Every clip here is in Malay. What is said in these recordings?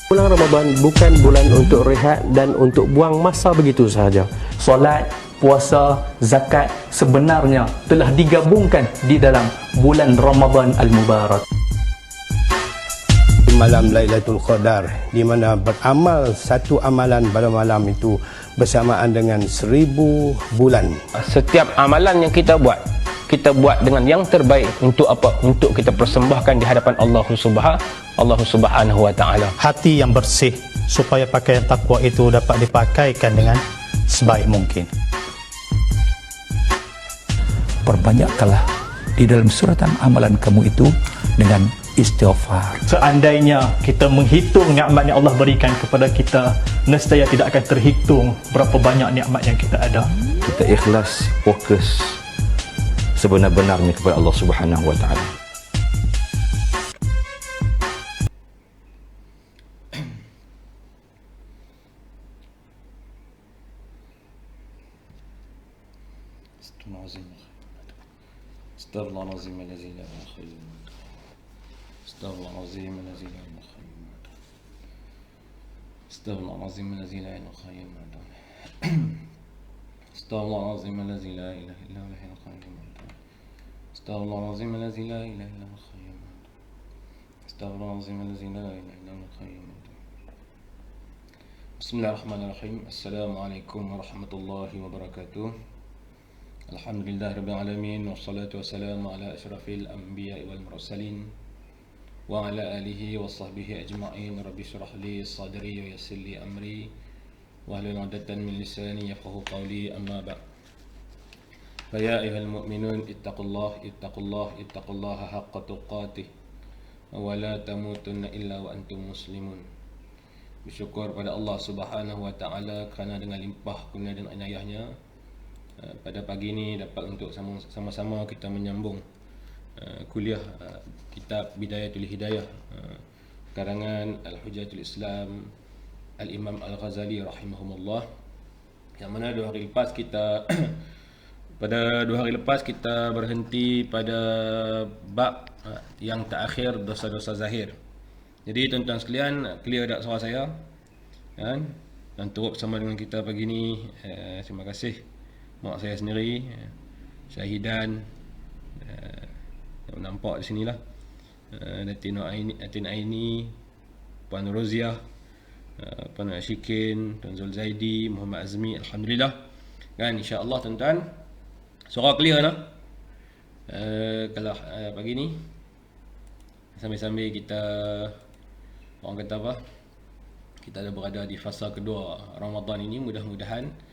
Bulan Ramadan bukan bulan untuk rehat dan untuk buang masa begitu sahaja. Solat, puasa, zakat sebenarnya telah digabungkan di dalam bulan Ramadan Al-Mubarak. Malam Lailatul Qadar, di mana beramal satu amalan pada malam itu bersamaan dengan 1000 bulan. Setiap amalan yang kita buat dengan yang terbaik untuk apa? Untuk kita persembahkan di hadapan Allah Subhanahu wa taala. Hati yang bersih supaya pakaian takwa itu dapat dipakaikan dengan sebaik mungkin. Perbanyakkanlah di dalam suratan amalan kamu itu dengan istighfar. Seandainya kita menghitung nikmat yang Allah berikan kepada kita, nescaya tidak akan terhitung berapa banyak nikmat yang kita ada. Kita ikhlas, fokus sebenar-benarnya kepada Allah Subhanahu wa taala. Astaghfirullahalazim allazi la ilaha illallah. Astaghfirullahalazim allazi la ilaha illallah. Astaghfirullahalazim allazi la ilaha illallah. Astaghfirullahalazim allazi la ilaha illallah. Astaghfirullahalazim allazi la ilaha illallah. Astaghfirullahalazim allazi la ilaha illallah. Bismillahirrahmanirrahim. Assalamualaikum warahmatullahi wabarakatuh. Alhamdulillah rabbil alamin, wassalatu wassalamu ala asyrafil anbiya'i wal mursalin wa ala alihi wa sahbihi ajma'in. Rabbi shrah li sadri wa yassir li amri wahlul 'uqdatam min lisani yafqahu qawli, amma ba'd. Fa ya ayyuhal mu'minun ittaqullaha haqqa tuqatih wa la tamutunna illa wa antum muslimun. Bersyukur pada Allah Subhanahu wa taala kerana dengan limpah kurnia dan inayahnya pada pagi ini dapat untuk sama-sama kita menyambung kuliah kitab Bidayatul Hidayah karangan Al-Hujjatul Islam Al-Imam Al-Ghazali rahimahumullah, yang mana pada 2 hari lepas kita berhenti pada bab yang terakhir, dosa-dosa zahir. Jadi tuan-tuan sekalian, clear tak suara saya kan? Dan turut bersama dengan kita pagi ni, terima kasih mak saya sendiri, Syahidan, yang nampak di sinilah, Datin Aini, Puan Roziah, Puan Ashikin, Tuan Zul Zaidi, Muhammad Azmi. Alhamdulillah kan, insya-Allah tuan-tuan suara clear lah. Kalau pagi ni sambil-sambil kita, orang kata apa, kita ada berada di fasa kedua Ramadan ini, mudah-mudahan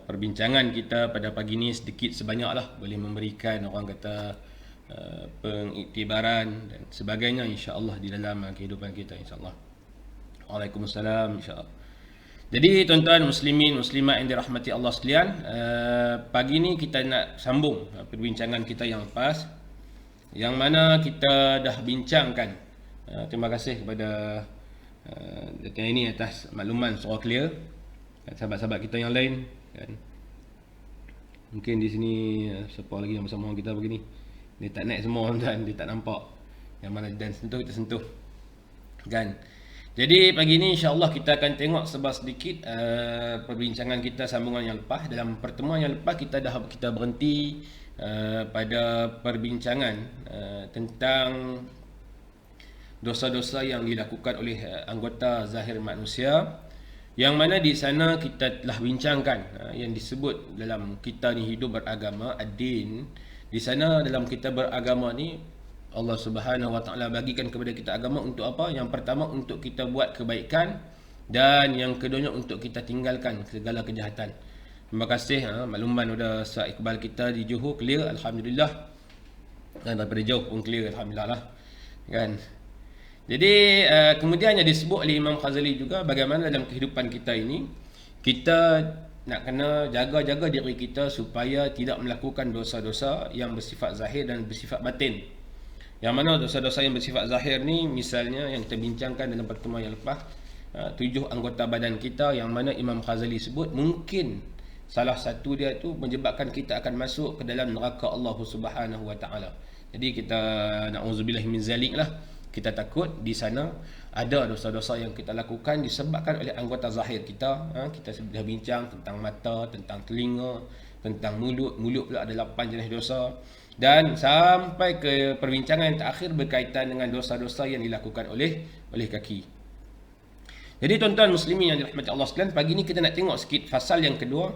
perbincangan kita pada pagi ni sedikit sebanyak boleh memberikan, orang kata, pengiktibaran dan sebagainya, insya-Allah, di dalam kehidupan kita, insya-Allah. Waalaikumsalam, insya-Allah. Jadi tuan-tuan muslimin muslimat yang dirahmati Allah sekalian, pagi ni kita nak sambung perbincangan kita yang lepas, yang mana kita dah bincangkan. Terima kasih kepada Datin ini atas makluman suara clear. Sahabat-sahabat kita yang lain kan, mungkin di sini siapa lagi yang bersama kita begini, dia tak naik semua dan dia tak nampak, yang mana dan sentuh kita sentuh kan. Jadi pagi ni insya-Allah kita akan tengok sedikit perbincangan kita, sambungan yang lepas. Dalam pertemuan yang lepas kita berhenti pada perbincangan tentang dosa-dosa yang dilakukan oleh anggota zahir manusia, yang mana di sana kita telah bincangkan yang disebut dalam kita ni hidup beragama, ad-din. Di sana dalam kita beragama ni, Allah Subhanahu wa taala bagikan kepada kita agama untuk apa? Yang pertama untuk kita buat kebaikan, dan yang keduanya untuk kita tinggalkan segala kejahatan. Terima kasih makluman pada Ustaz Iqbal kita di Johor, clear alhamdulillah. Dan daripada jauh pun clear alhamdulillah lah kan. Jadi kemudian yang disebut oleh Imam Ghazali juga, bagaimana dalam kehidupan kita ini kita nak kena jaga-jaga diri kita supaya tidak melakukan dosa-dosa yang bersifat zahir dan bersifat batin. Yang mana dosa-dosa yang bersifat zahir ni, misalnya yang kita bincangkan dalam pertemuan yang lepas, 7 anggota badan kita, yang mana Imam Ghazali sebut mungkin salah satu dia tu menyebabkan kita akan masuk ke dalam neraka Allah Subhanahu wa taala. Jadi kita na'udzubillah min zalik lah. Kita takut di sana ada dosa-dosa yang kita lakukan disebabkan oleh anggota zahir kita. Kita sudah bincang tentang mata, tentang telinga, tentang mulut. Mulut pula ada 8 jenis dosa. Dan sampai ke perbincangan yang terakhir berkaitan dengan dosa-dosa yang dilakukan oleh kaki. Jadi tuan-tuan muslimin yang dirahmati Allah sekalian, pagi ni kita nak tengok sikit fasal yang kedua,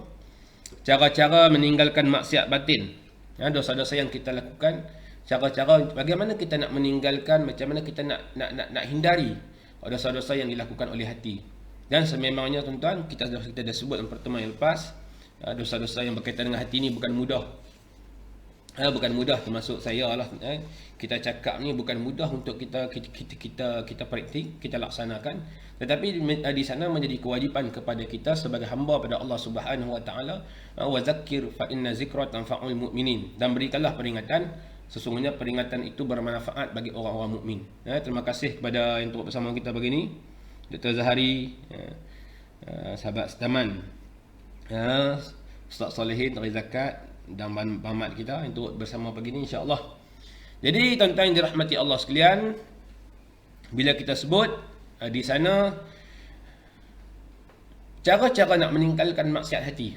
cara-cara meninggalkan maksiat batin. Dosa-dosa yang kita lakukan, cara-cara bagaimana kita nak meninggalkan, macam mana kita nak hindari dosa-dosa yang dilakukan oleh hati. Dan sememangnya tuan-tuan, kita dah sebut dalam pertemuan yang lepas, dosa-dosa yang berkaitan dengan hati ni bukan mudah. Bukan mudah, termasuk saya lah. Kita cakap ni bukan mudah untuk kita praktik, kita laksanakan. Tetapi di sana menjadi kewajipan kepada kita sebagai hamba pada Allah Subhanahu Wa Taala. Wa zakkir fa inna zikra tanfa'ul mu'minin. Dan berikanlah peringatan, sesungguhnya peringatan itu bermanfaat bagi orang-orang mukmin. Terima kasih kepada yang turut bersama kita pagi ni, Dr. Zahari, sahabat setaman, Ustaz Salihin dari Zakat dan Bamat kita yang turut bersama pagi ni, insya-Allah. Jadi tuan-tuan yang dirahmati Allah sekalian, bila kita sebut di sana cara-cara nak meninggalkan maksiat hati,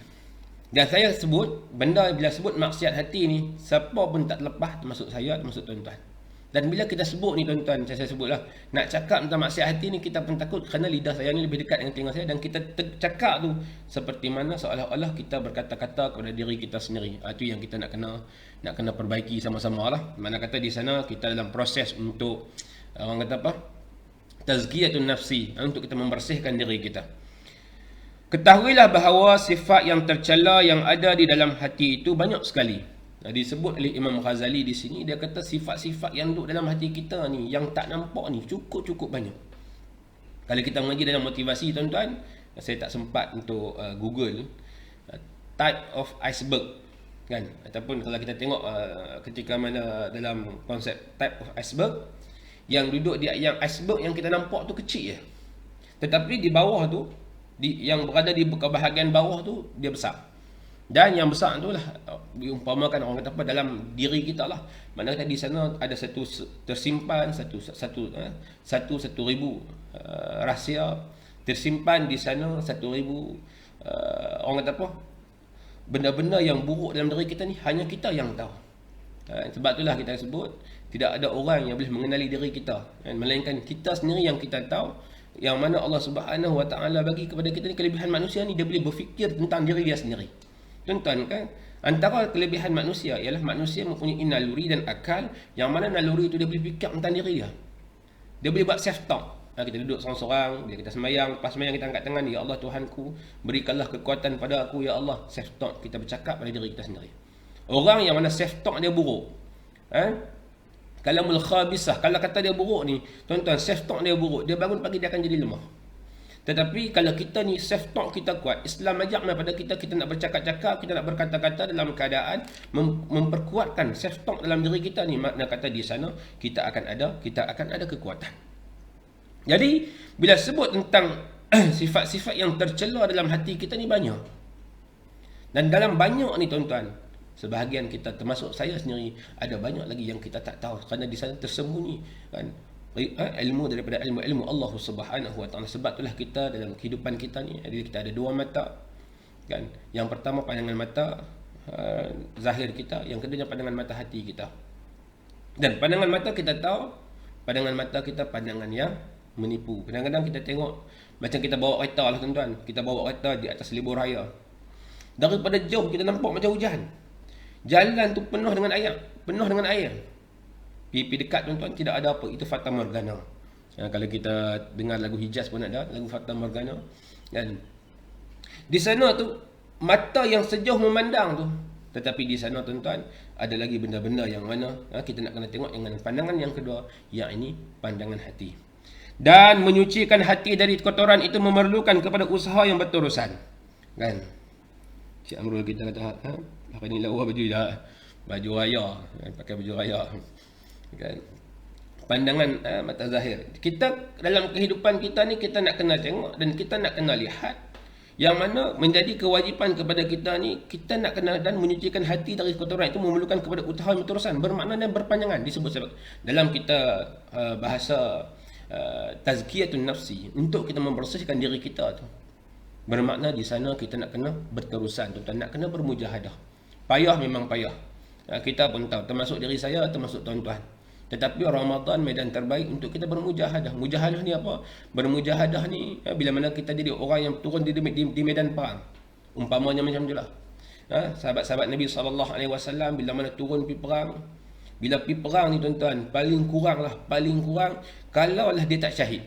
dan saya sebut benda, bila sebut maksiat hati ni, siapa pun tak terlepas, termasuk saya, termasuk tuan-tuan. Dan bila kita sebut ni tuan-tuan, saya sebutlah, nak cakap tentang maksiat hati ni, kita pun takut kerana lidah saya ni lebih dekat dengan telinga saya, dan kita cakap tu seperti mana seolah-olah kita berkata-kata kepada diri kita sendiri. Itu yang kita nak kena perbaiki sama-sama lah. Mana kata di sana kita dalam proses untuk orang kata apa, tazkiyatun nafsi, untuk kita membersihkan diri kita. Ketahuilah bahawa sifat yang tercela yang ada di dalam hati itu banyak sekali. Disebut oleh Imam Ghazali di sini, dia kata sifat-sifat yang duduk dalam hati kita ni, yang tak nampak ni, cukup banyak. Kalau kita mengaji dalam motivasi tuan-tuan, saya tak sempat untuk Google type of iceberg, kan? Ataupun kalau kita tengok ketika mana dalam konsep type of iceberg, yang duduk di yang iceberg yang kita nampak tu kecil je, tetapi di bawah tu, yang berada di bahagian bawah tu, dia besar. Dan yang besar tu lah diumpamakan orang kata apa, dalam diri kita lah. Mana kata di sana ada satu tersimpan satu ribu rahsia tersimpan di sana, 1,000 orang kata apa, benda-benda yang buruk dalam diri kita ni hanya kita yang tahu. Sebab itulah kita sebut tidak ada orang yang boleh mengenali diri kita, melainkan kita sendiri yang kita tahu. Yang mana Allah Subhanahu Wa Taala bagi kepada kita ni kelebihan manusia ni, dia boleh berfikir tentang diri dia sendiri. Tuan-tuan, kan, antara kelebihan manusia ialah manusia mempunyai naluri dan akal, yang mana naluri itu dia boleh fikir tentang diri dia. Dia boleh buat self talk. Kita duduk seorang-seorang, bila kita sembahyang, lepas sembahyang kita angkat tangan, ya Allah Tuhanku, berikanlah kekuatan pada aku, ya Allah. Self talk, kita bercakap pada diri kita sendiri. Orang yang mana self talk dia buruk, kalamul khabisah, kalau kata dia buruk ni tuan-tuan, self talk dia buruk, dia bangun pagi dia akan jadi lemah. Tetapi kalau kita ni self talk kita kuat, Islam ajak kepada kita nak bercakap-cakap, kita nak berkata-kata dalam keadaan memperkuatkan self talk dalam diri kita ni, makna kata di sana kita akan ada kekuatan. Jadi bila sebut tentang sifat-sifat yang tercela dalam hati kita ni banyak. Dan dalam banyak ni tuan-tuan, sebahagian kita termasuk saya sendiri, ada banyak lagi yang kita tak tahu kerana di sana tersembunyi, kan, ilmu daripada ilmu Allah Subhanahu Wa Taala. Sebab itulah kita dalam kehidupan kita ni, kita ada 2 mata, kan. Yang pertama pandangan mata zahir kita, yang keduanya pandangan mata hati kita. Dan pandangan mata kita tahu, pandangan mata kita pandangan yang menipu. Kadang-kadang kita tengok macam kita bawa kereta lah tuan-tuan, kita bawa kereta di atas lebuh raya, daripada jauh kita nampak macam hujan, jalan tu penuh dengan air, Pipi dekat tuan-tuan tidak ada apa, itu fata morgana. Kalau kita dengar lagu Hijaz pun ada lagu fata morgana, dan di sana tu mata yang sejauh memandang tu, tetapi di sana tuan-tuan ada lagi benda-benda yang mana kita nak kena tengok dengan pandangan yang kedua, yakni pandangan hati. Dan menyucikan hati dari kotoran itu memerlukan kepada usaha yang berterusan, kan. Cik Amrul kita kata, hari ni lawa baju raya, pakai baju raya, kan. Pandangan mata zahir. Kita dalam kehidupan kita ni, kita nak kena tengok dan kita nak kena lihat, yang mana menjadi kewajipan kepada kita ni, kita nak kena dan menyucikan hati dari kotoran itu memerlukan kepada usaha yang berterusan, bermakna dan berpanjangan. Disebut dalam kita bahasa tazkiyatun nafsi, untuk kita membersihkan diri kita tu. Bermakna di sana kita nak kena berterusan, tuan-tuan, nak kena bermujahadah. Payah memang payah. Kita pun tahu, termasuk diri saya, termasuk tuan-tuan. Tetapi Ramadan medan terbaik untuk kita bermujahadah. Mujahadah ni apa? Bermujahadah ni bila mana kita jadi orang yang turun di medan perang. Umpamanya macam itulah. Sahabat-sahabat Nabi SAW bila mana turun pergi perang, bila pergi perang ni tuan-tuan, paling kurang kalaulah dia tak syahid.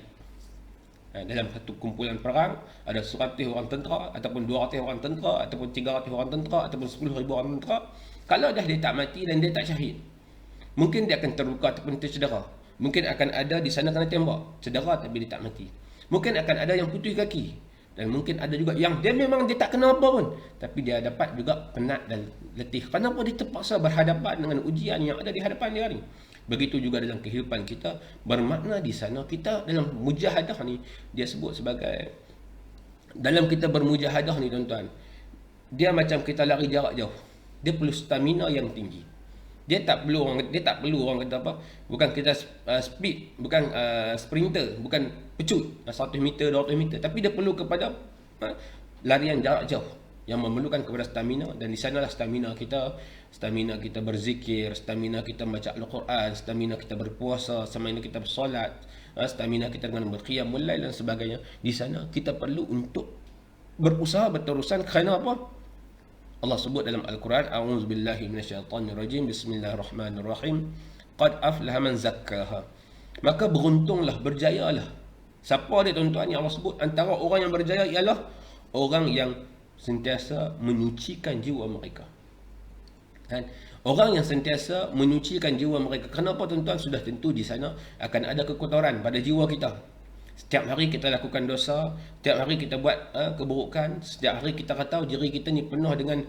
Dalam satu kumpulan perang ada 100 orang tentera, ataupun 200 orang tentera, ataupun 300 orang tentera, ataupun 10,000 orang tentera, kalau dah dia tak mati dan dia tak syahid, mungkin dia akan terluka ataupun tercedera. Mungkin akan ada di sana kena tembak, cedera tapi dia tak mati. Mungkin akan ada yang putus kaki, dan mungkin ada juga yang dia memang dia tak kena apa pun, tapi dia dapat juga penat dan letih. Kenapa dia terpaksa berhadapan dengan ujian yang ada di hadapan dia ni? Begitu juga dalam kehidupan kita, bermakna di sana kita dalam mujahadah ni, dia sebut sebagai, dalam kita bermujahadah ni tuan-tuan, dia macam kita lari jarak jauh. Dia perlu stamina yang tinggi. Dia tak perlu orang kata apa, bukan kita speed, bukan sprinter, bukan pecut 100 meter, 200 meter, tapi dia perlu kepada larian jarak jauh yang memerlukan kepada stamina. Dan di sanalah stamina kita berzikir, stamina kita membaca Al-Quran, stamina kita berpuasa, stamina kita bersolat, stamina kita dengan berqiyamul lail dan sebagainya. Di sana kita perlu untuk berusaha berterusan. Kerana apa? Allah sebut dalam Al-Quran, a'udzubillahi minasyaitanirrajim, bismillahirrahmanirrahim, qad aflaha man zakkaha. Maka beruntunglah, berjayalah. Siapa dia tuan-tuan yang Allah sebut? Antara orang yang berjaya ialah orang yang sentiasa menyucikan jiwa mereka. Orang yang sentiasa menyucikan jiwa mereka. Kenapa tuan-tuan? Sudah tentu di sana akan ada kekotoran pada jiwa kita. Setiap hari kita lakukan dosa, setiap hari kita buat keburukan, setiap hari kita tahu diri kita ni penuh dengan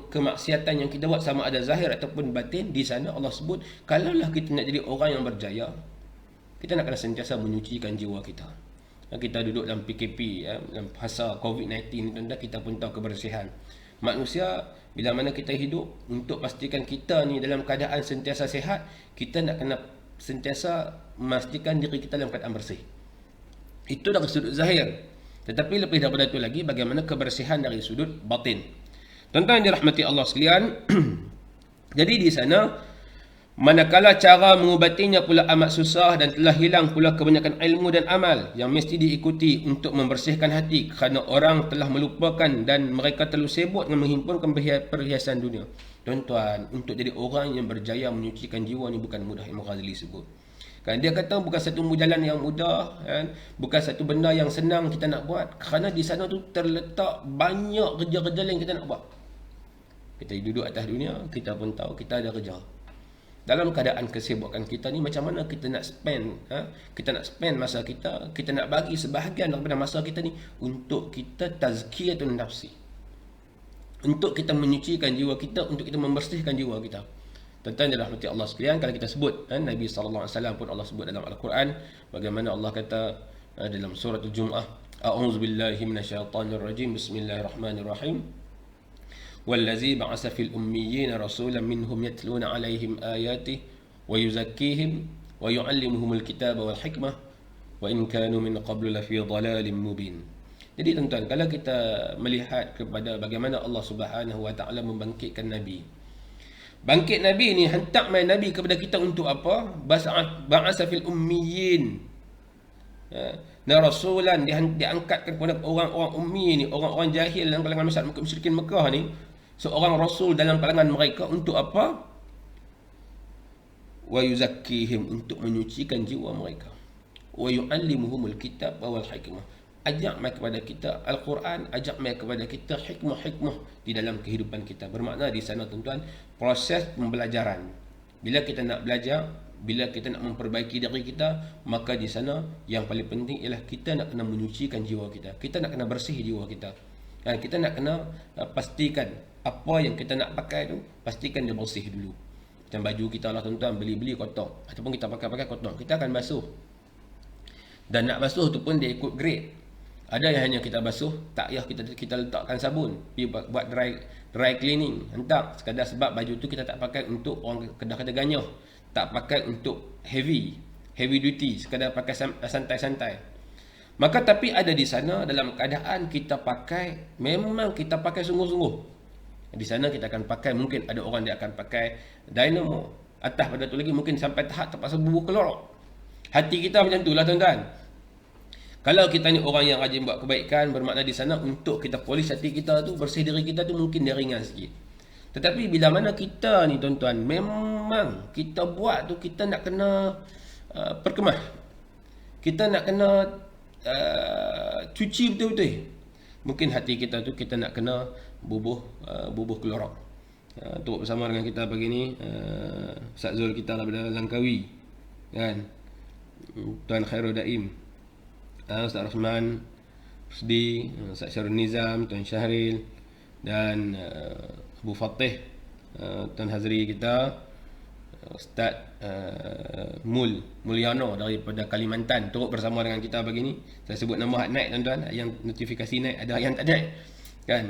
kemaksiatan yang kita buat, sama ada zahir ataupun batin. Di sana Allah sebut, kalaulah kita nak jadi orang yang berjaya, kita nak kena sentiasa menyucikan jiwa kita. Kita duduk dalam PKP, dalam fasa COVID-19 ni tuan-tuan, kita pun tahu kebersihan manusia. Bila mana kita hidup, untuk pastikan kita ni dalam keadaan sentiasa sihat, kita nak kena sentiasa memastikan diri kita dalam keadaan bersih. Itu dari sudut zahir. Tetapi lebih daripada itu lagi, bagaimana kebersihan dari sudut batin. Tuan-tuan yang dirahmati Allah sekalian, jadi di sana, manakala cara mengubatinya pula amat susah dan telah hilang pula kebanyakan ilmu dan amal yang mesti diikuti untuk membersihkan hati, kerana orang telah melupakan dan mereka terlalu sibuk dengan menghimpunkan perhiasan dunia. Tuan-tuan, untuk jadi orang yang berjaya menyucikan jiwa ni bukan mudah. Imam Ghazali sebut. Kan dia kata bukan satu jalan yang mudah, kan? Bukan satu benda yang senang kita nak buat, kerana di sana tu terletak banyak kerja-kerja yang kita nak buat. Kita duduk atas dunia, kita pun tahu kita ada kerja. Dalam keadaan kesibukan kita ni, macam mana kita nak spend kita nak spend masa kita nak bagi sebahagian daripada masa kita ni untuk kita tazkiyatun nafsi, untuk kita menyucikan jiwa kita, untuk kita membersihkan jiwa kita. Tuan-tuan yang dirahmati Allah sekalian, kalau kita sebut Nabi SAW pun Allah sebut dalam Al-Quran, bagaimana Allah kata dalam surah Al-Jum'ah, a'udzubillahi minasyaitanirrajim, bismillahirrahmanirrahim, wallazi ba'asa fil ummiyyin rasulan minhum yatluna 'alaihim ayatihi wa yuzakkihim wa yu'allimuhumul kitaba wal hikmah wa in kanu min qablu lafi dhalalin mubin. Jadi tuan-tuan, kalau kita melihat kepada bagaimana Allah Subhanahu wa taala membangkitkan nabi, bangkit Nabi ni, hantar main Nabi kepada kita untuk apa? Ba'asa fil ummiyin. Dan rasulan diangkatkan kepada orang-orang ummi ni, orang-orang jahil dalam kalangan musyrikin Mekah ni, seorang rasul dalam kalangan mereka untuk apa? Wa yuzakkihim, untuk menyucikan jiwa mereka. Wa yu'allimuhumul kitab wal hikmah. Ajak mai kepada kita Al-Quran, ajak mai kepada kita hikmah-hikmah di dalam kehidupan kita. Bermakna di sana tuan-tuan, proses pembelajaran. Bila kita nak belajar, bila kita nak memperbaiki diri kita, maka di sana yang paling penting ialah kita nak kena menyucikan jiwa kita. Kita nak kena bersih jiwa kita. Dan kita nak kena pastikan apa yang kita nak pakai tu, pastikan dia bersih dulu. Macam baju kita lah tuan-tuan, beli kotor, ataupun kita pakai kotor, kita akan basuh. Dan nak basuh tu pun dia ikut grade. Ada yang hanya kita basuh, tak payah kita letakkan sabun, pergi buat dry cleaning, hentak sekadar sebab baju tu kita tak pakai untuk orang kedah-kedah ganyah, tak pakai untuk heavy, heavy duty, sekadar pakai santai-santai. Maka tapi ada di sana dalam keadaan kita pakai, memang kita pakai sungguh-sungguh. Di sana kita akan pakai, mungkin ada orang dia akan pakai dynamo, atas pada tu lagi mungkin sampai tahap terpaksa bubuh keluar. Hati kita macam itulah tuan-tuan. Kalau kita ni orang yang rajin buat kebaikan, bermakna di sana untuk kita polish hati kita tu, bersih diri kita tu mungkin dia ringan sikit. Tetapi bila mana kita ni tuan-tuan, memang kita buat tu kita nak kena perkemah. Kita nak kena cuci betul-betul. Mungkin hati kita tu kita nak kena bubuh klorak. Turut bersama dengan kita pagi ni Ustaz Zul kita daripada Langkawi, kan, Tuan Khairul Daim, Ustaz Rahman Rusdi, Ustaz Syarul Nizam, Tuan Syahril, dan Abu Fatih, Tuan Hazri kita, Ustaz Mulyano daripada Kalimantan turut bersama dengan kita pagi ni. Saya sebut nama naik tuan-tuan, yang notifikasi naik, ada yang tak naik, kan,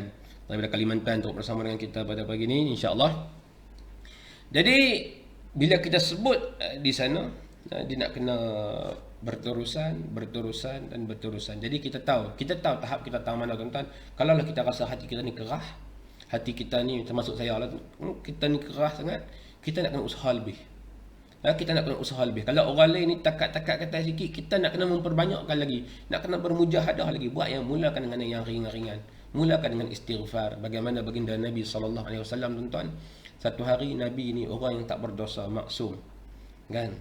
daripada Kalimantan turut bersama dengan kita pada pagi ni, insya-Allah. Jadi bila kita sebut di sana, dia nak kena berterusan. Jadi kita tahu tahap kita tahu mana tuan-tuan. Kalau kita rasa hati kita ni kerah, hati kita ni termasuk saya lah, kita ni kerah sangat, kita nak kena usaha lebih. Kita nak kena usaha lebih. Kalau orang lain ni takat-takat kata sikit, kita nak kena memperbanyakkan lagi, nak kena bermujahadah lagi. Buat yang mulakan dengan yang ringan-ringan. Mulakan dengan istighfar. Bagaimana baginda Nabi SAW tuan-tuan, satu hari Nabi ni orang yang tak berdosa, maksum, kan,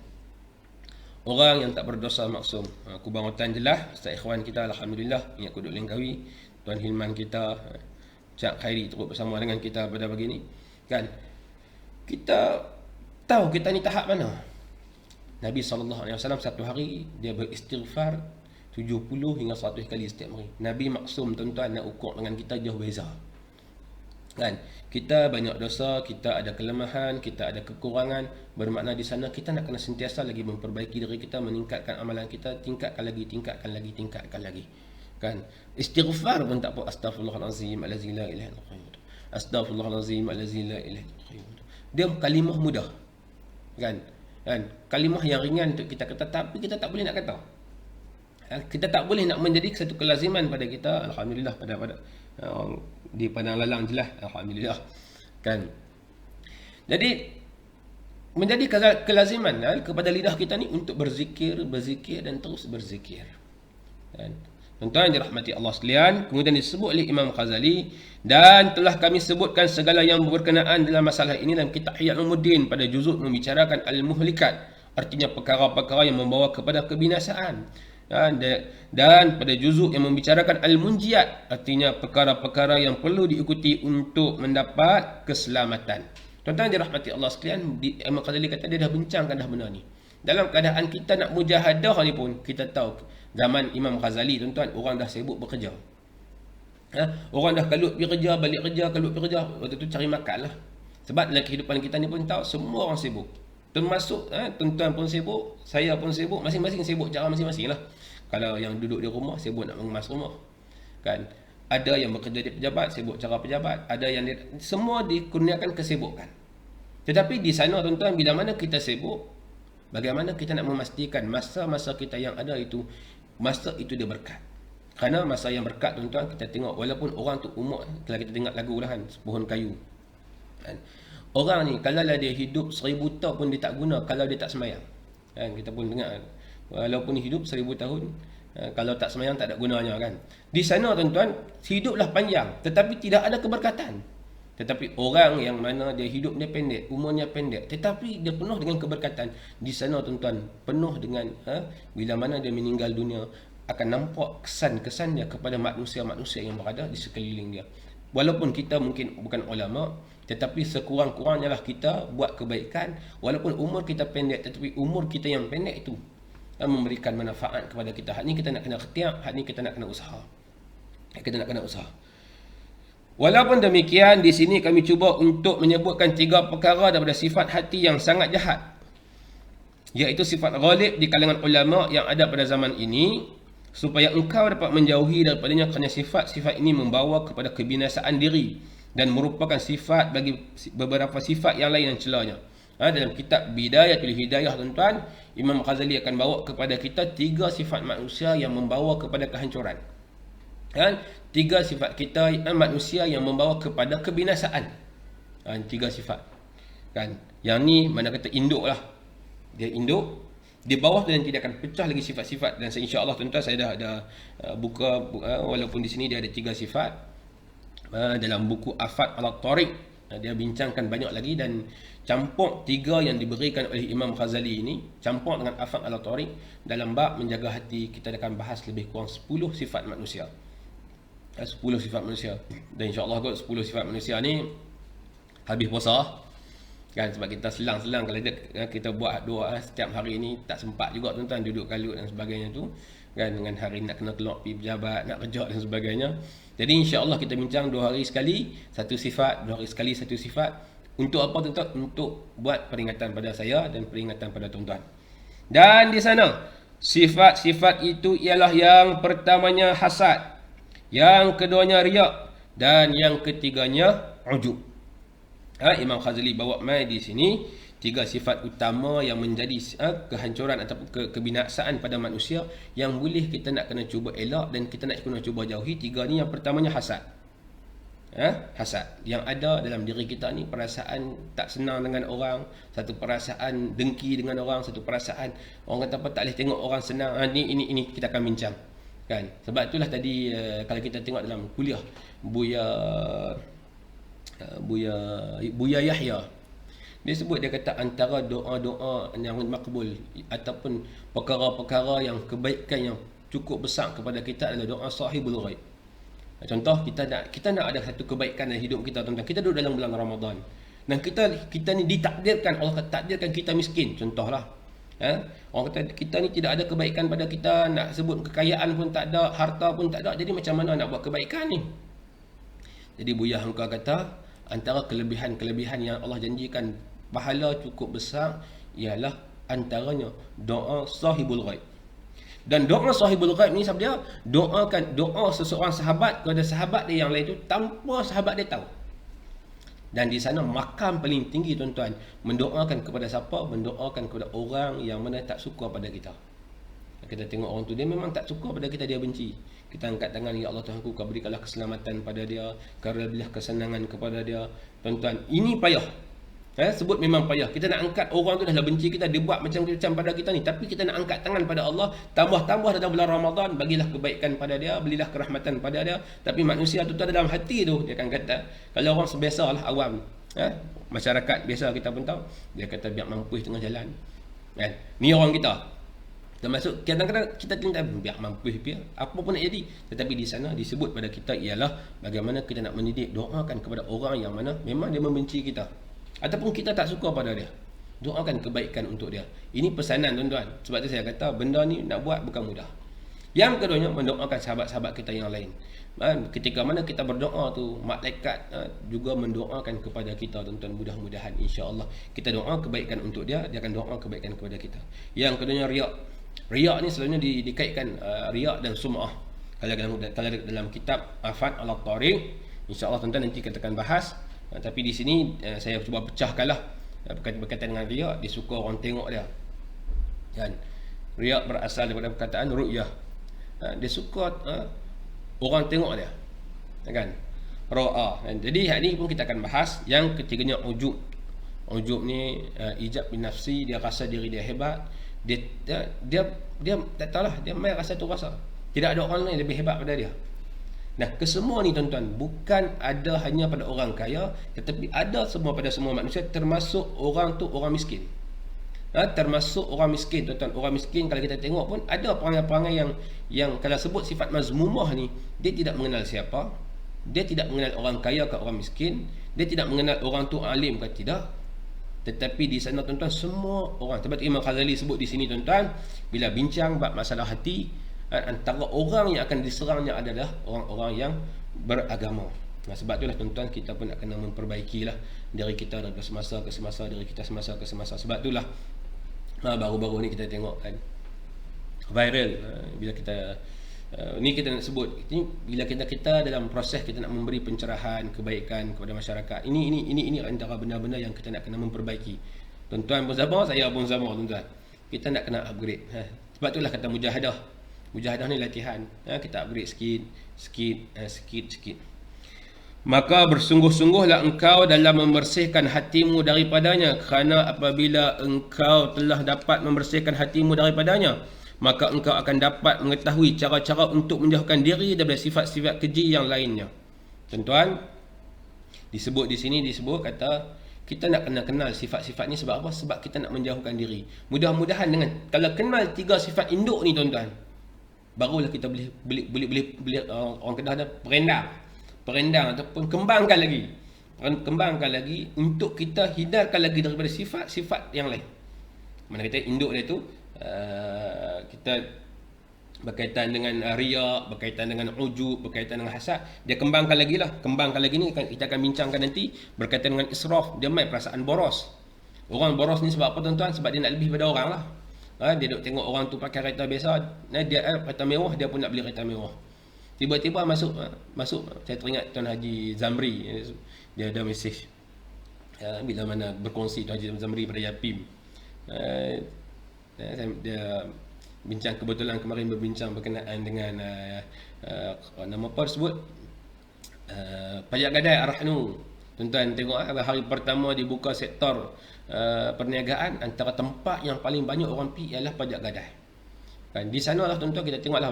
orang yang tak berdosa, maksum. Kubangutan jelas Ustaz Ikhwan kita, alhamdulillah, ingat Kuduk Langkawi, Tuan Hilman kita, Cak Khairi turut bersama dengan kita pada pagi ni, kan. Kita tahu kita ni tahap mana. Nabi SAW satu hari dia beristighfar 70 hingga 100 kali setiap hari. Nabi maksum tuan-tuan, nak ukur dengan kita jauh beza, kan. Kita banyak dosa, kita ada kelemahan, kita ada kekurangan. Bermakna di sana kita nak kena sentiasa lagi memperbaiki diri kita, meningkatkan amalan kita, tingkatkan lagi, kan. Istighfar pun tak apa. Astaghfirullahalazim allazi la ilaha illa huwa. Astaghfirullahalazim allazi la ilaha illa huwa. Dia kalimah mudah, kan, kalimah yang ringan untuk kita kata, tapi kita tak boleh nak kata. Kita tak boleh nak menjadi satu kelaziman pada kita. Alhamdulillah pada di Padang Lalang jelas, alhamdulillah, kan. Jadi menjadi kelaziman kepada lidah kita ni untuk berzikir dan terus berzikir, kan. Tuan-tuan dirahmati Allah sekalian, kemudian disebut oleh Imam Ghazali, dan telah kami sebutkan segala yang berkenaan dalam masalah ini dalam kitab Ihya Ulumuddin pada juzuk membicarakan al-muhlikat, artinya perkara-perkara yang membawa kepada kebinasaan, dan pada juzuk yang membicarakan al-munjiat, artinya perkara-perkara yang perlu diikuti untuk mendapat keselamatan. Tuan-tuan dirahmati Allah sekalian, Imam Ghazali kata dia dah bincangkan dah benda ni. Dalam keadaan kita nak mujahadah ni pun, kita tahu zaman Imam Ghazali tuan-tuan, orang dah sibuk bekerja. Orang dah kalut pergi kerja, balik kerja, kalut pergi kerja, waktu tu cari makan lah. Sebab dalam kehidupan kita ni pun tahu, semua orang sibuk. Termasuk tuan-tuan pun sibuk, saya pun sibuk, masing-masing sibuk cara masing-masing lah. Kalau yang duduk di rumah, sibuk nak mengemas rumah, kan. Ada yang bekerja di pejabat, sibuk cara pejabat. Ada yang semua dikurniakan kesibukan. Tetapi di sana tuan-tuan, bila mana kita sibuk, bagaimana kita nak memastikan masa-masa kita yang ada itu, masa itu dia berkat. Kerana masa yang berkat tuan-tuan, kita tengok walaupun orang tu umur, kalau kita dengar lagu lah kan, pohon kayu, kan. Orang ni kalau dia hidup 1000 tahun pun dia tak guna kalau dia tak semayang, kan. Kita pun dengar walaupun hidup 1000 tahun, kalau tak semayang tak ada gunanya, kan. Di sana tuan-tuan, hiduplah panjang tetapi tidak ada keberkatan. Tetapi orang yang mana dia hidup dia pendek, umurnya pendek, tetapi dia penuh dengan keberkatan. Di sana tuan-tuan, penuh dengan bila mana dia meninggal dunia, akan nampak kesan-kesan dia kepada manusia-manusia yang berada di sekeliling dia. Walaupun kita mungkin bukan ulama, tetapi sekurang-kurangnya lah kita buat kebaikan. Walaupun umur kita pendek, tetapi umur kita yang pendek itu memberikan manfaat kepada kita. Hak ni kita nak kena ketiak, hak ni kita nak kena usaha. Walaupun demikian, di sini kami cuba untuk menyebutkan 3 perkara daripada sifat hati yang sangat jahat, iaitu sifat ghalib di kalangan ulama yang ada pada zaman ini, supaya engkau dapat menjauhi daripadanya, kerana sifat-sifat ini membawa kepada kebinasaan diri dan merupakan sifat bagi beberapa sifat yang lain yang celanya. Dalam kitab Bidayatul Hidayah tuan-tuan, Imam Ghazali akan bawa kepada kita 3 sifat manusia yang membawa kepada kehancuran. 3 sifat kita manusia yang membawa kepada kebinasaan. 3 sifat. Yang ni mana kata induk lah. Dia induk. Di bawah tu nanti dia akan pecah lagi sifat-sifat, dan insya-Allah tuan-tuan saya dah ada buka, walaupun di sini dia ada 3 sifat. Dalam buku Afat ala Tariq dia bincangkan banyak lagi, dan campur 3 yang diberikan oleh Imam Ghazali ini, campur dengan Afat ala Tariq dalam bab menjaga hati, kita akan bahas lebih kurang 10 sifat manusia. 10 sifat manusia. Dan insya-Allah kot 10 sifat manusia ni habis puasa. Sebab kita selang-selang kalau kita buat doa setiap hari ni tak sempat juga tuan-tuan, duduk kalut dan sebagainya tu dengan hari nak kena keluar pergi pejabat, nak kerja dan sebagainya. Jadi insya-Allah kita bincang 2 hari sekali satu sifat, 2 hari sekali satu sifat. Untuk apa tuan-tuan? Untuk buat peringatan pada saya dan peringatan pada tuan-tuan. Dan di sana sifat-sifat itu ialah yang pertamanya hasad, yang keduanya riak, dan yang ketiganya ujub. Imam Ghazali bawa mai di sini 3 sifat utama yang menjadi kehancuran ataupun kebinasaan pada manusia yang boleh kita nak kena cuba elak dan kita nak kena cuba jauhi. 3 ni, yang pertamanya hasad. Hasad yang ada dalam diri kita ni, perasaan tak senang dengan orang, satu perasaan dengki dengan orang, satu perasaan orang kata apa, tak boleh tengok orang senang. Ini kita akan bincang kan. Sebab itulah tadi kalau kita tengok dalam kuliah Buya Yahya, dia sebut, dia kata antara doa-doa yang makbul ataupun perkara-perkara yang kebaikan yang cukup besar kepada kita adalah doa sahibul ghaib. Contoh, kita nak ada satu kebaikan dalam hidup kita tuan-tuan. Kita duduk dalam bulan Ramadan dan kita ni ditakdirkan, Allah takdirkan kita miskin, contohlah. Orang kata kita ni tidak ada kebaikan pada kita, nak sebut kekayaan pun tak ada, harta pun tak ada, jadi macam mana nak buat kebaikan ni? Jadi Buya Hamka kata antara kelebihan-kelebihan yang Allah janjikan pahala cukup besar ialah antaranya doa sahibul ghaib. Dan doa sahibul ghaib ni dia doakan doa seseorang sahabat kepada sahabat dia yang lain tu tanpa sahabat dia tahu. Dan di sana makam paling tinggi tuan-tuan, mendoakan kepada siapa? Mendoakan kepada orang yang mana tak suka pada kita. Kita tengok orang tu dia memang tak suka pada kita, dia benci. Kita angkat tangan, ya Allah Tuhanku, kau berikanlah keselamatan pada dia, karunialah kesenangan kepada dia. Tuan-tuan, ini payah. Sebut memang payah. Kita nak angkat orang tu dah benci kita, dia buat macam-macam pada kita ni, tapi kita nak angkat tangan pada Allah, tambah-tambah dalam bulan Ramadan, bagilah kebaikan pada dia, berilah kerahmatan pada dia. Tapi manusia tu dalam hati tu dia akan kata, kalau orang sebiasalah awam, masyarakat biasa kita pun tahu, dia kata biar mampus tengah jalan. Ni orang kita. Termasuk kadang-kadang kita tinggal biar mampus biar apa pun nak jadi, tetapi di sana disebut pada kita ialah bagaimana kita nak mendidik, doakan kepada orang yang mana memang dia membenci kita ataupun kita tak suka pada dia, doakan kebaikan untuk dia. Ini pesanan tuan-tuan. Sebab tu saya kata benda ni nak buat bukan mudah. Yang keduanya, mendoakan sahabat-sahabat kita yang lain. Ketika mana kita berdoa tu, malaikat juga mendoakan kepada kita tuan-tuan. Mudah-mudahan insya-Allah kita doa kebaikan untuk dia, dia akan doa kebaikan kepada kita. Yang keduanya riak. Riak ni selalunya dikaitkan riak dan sum'ah. Kalau dalam kitab Afat ala Tariq, insya-Allah tuan-tuan nanti kita akan bahas. Tapi di sini saya cuba pecahkanlah berkaitan dengan riak. Dia suka orang tengok dia. Kan? Riak berasal daripada perkataan ru'yah. Dia suka orang tengok dia. Kan? Ra'a. Jadi hari ni pun kita akan bahas. Yang ketiganya ujub. Ujub ni ijab bin nafsi, dia rasa diri dia hebat. Dia tak tahulah, dia main rasa tu rasa. Tidak ada orang lain lebih hebat pada dia. Nah, kesemua ni tuan-tuan bukan ada hanya pada orang kaya, tetapi ada semua pada semua manusia, termasuk orang tu orang miskin. Termasuk orang miskin tuan-tuan. Orang miskin kalau kita tengok pun ada perangai-perangai yang kalau sebut sifat mazmumah ni, dia tidak mengenal siapa, dia tidak mengenal orang kaya ke orang miskin, dia tidak mengenal orang tu alim ke tidak. Tetapi di sana tuan-tuan semua orang, sebab Imam Ghazali sebut di sini tuan-tuan, bila bincang bab masalah hati, antara orang yang akan diserangnya adalah orang-orang yang beragama. Sebab itulah tuan-tuan kita pun nak kena memperbaikilah diri kita dari semasa ke semasa, diri kita semasa ke semasa. Sebab itulah baru-baru ni kita tengok kan viral, bila kita ni kita nak sebut ini, bila kita dalam proses kita nak memberi pencerahan kebaikan kepada masyarakat, ini antara benda-benda yang kita nak kena memperbaiki. Tuan-tuan pun sama, saya pun sama tuan-tuan. Kita nak kena upgrade. Sebab itulah kata mujahadah. Mujahadah ni latihan. Kita upgrade sikit. Maka bersungguh-sungguhlah engkau dalam membersihkan hatimu daripadanya, kerana apabila engkau telah dapat membersihkan hatimu daripadanya, maka engkau akan dapat mengetahui cara-cara untuk menjauhkan diri daripada sifat-sifat keji yang lainnya. Tuan-tuan, disebut di sini kata kita nak kenal sifat-sifat ni sebab apa? Sebab kita nak menjauhkan diri. Mudah-mudahan dengan kalau kenal 3 sifat induk ni tuan-tuan, barulah kita boleh orang Kedah ada perendang ataupun kembangkan lagi untuk kita hindarkan lagi daripada sifat-sifat yang lain. Mana kata induk dia tu kita berkaitan dengan riya, berkaitan dengan ujub, berkaitan dengan hasad, dia kembangkan lagi ni kita akan bincangkan nanti berkaitan dengan israf, dia main perasaan boros. Orang boros ni sebab apa tuan-tuan? Sebab dia nak lebih pada orang lah. Dia duk tengok orang tu pakai kereta biasa, dia kereta mewah, dia pun nak beli kereta mewah. Tiba-tiba masuk saya teringat Tuan Haji Zamri, dia ada mesej bila mana berkongsi Tuan Haji Zamri pada Yapim. Dia bincang, kebetulan kemarin berbincang berkenaan dengan nama apa tersebut, pajak gadai Arahnu. Tuan-tuan tengok hari pertama dibuka sektor perniagaan, antara tempat yang paling banyak orang pergi ialah pajak gadai. Kan, di sana lah tuan-tuan kita tengoklah,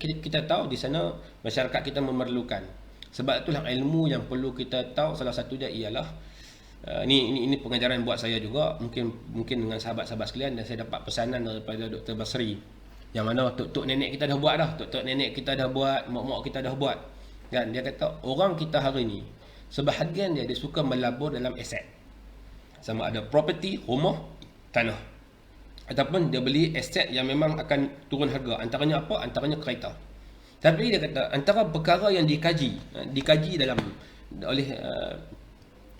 kita tahu di sana masyarakat kita memerlukan. Sebab itulah ilmu yang perlu kita tahu, salah satu dia ialah ini pengajaran buat saya juga, mungkin dengan sahabat-sahabat sekalian, dan saya dapat pesanan daripada Dr. Basri, yang mana tok-tok nenek kita dah buat dah, tok-tok nenek kita dah buat, mak-mak kita dah buat. Kan, dia kata orang kita hari ni sebahagian dia suka melabur dalam aset, sama ada property, rumah, tanah, ataupun dia beli aset yang memang akan turun harga. Antaranya apa? Antaranya kereta. Tapi dia kata antara perkara yang dikaji dalam oleh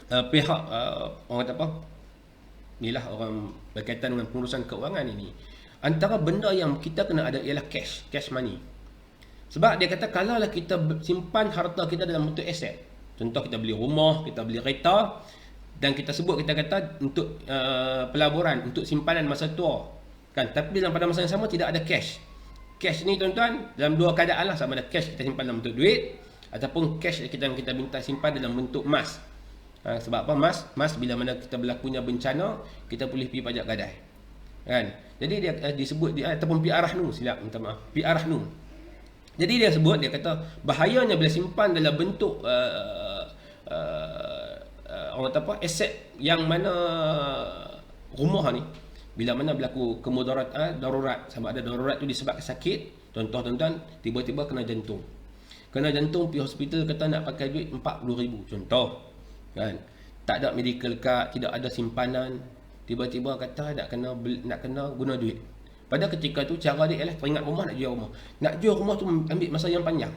pihak orang kata apa? Inilah orang berkaitan dengan pengurusan keuangan ini. Antara benda yang kita kena ada ialah cash money. Sebab dia kata kalaulah kita simpan harta kita dalam bentuk aset, contoh kita beli rumah, kita beli kereta, dan kita sebut, kita kata untuk pelaburan, untuk simpanan masa tua, kan, tapi dalam pada masa yang sama tidak ada cash. Cash ni tuan-tuan dalam dua keadaan lah, sama ada cash kita simpan dalam bentuk duit, ataupun cash kita minta simpan dalam bentuk emas. Sebab apa? Emas bila mana kita berlakunya bencana, kita boleh pergi pajak gadai, kan. Jadi dia disebut ataupun P.R.Rahnu, silap minta maaf, P.R.Rahnu. Jadi dia sebut, dia kata bahayanya bila simpan dalam bentuk orang kata apa, aset yang mana rumah ni, bila mana berlaku kemudarat, darurat, sama ada darurat tu disebabkan sakit, contoh tuan-tuan tiba-tiba kena jantung, pergi hospital, kata nak pakai duit 40,000 contoh, kan, tak ada medical card, tidak ada simpanan, tiba-tiba kata nak kena guna duit. Pada ketika tu cara dia ialah teringat rumah, nak jual rumah tu ambil masa yang panjang.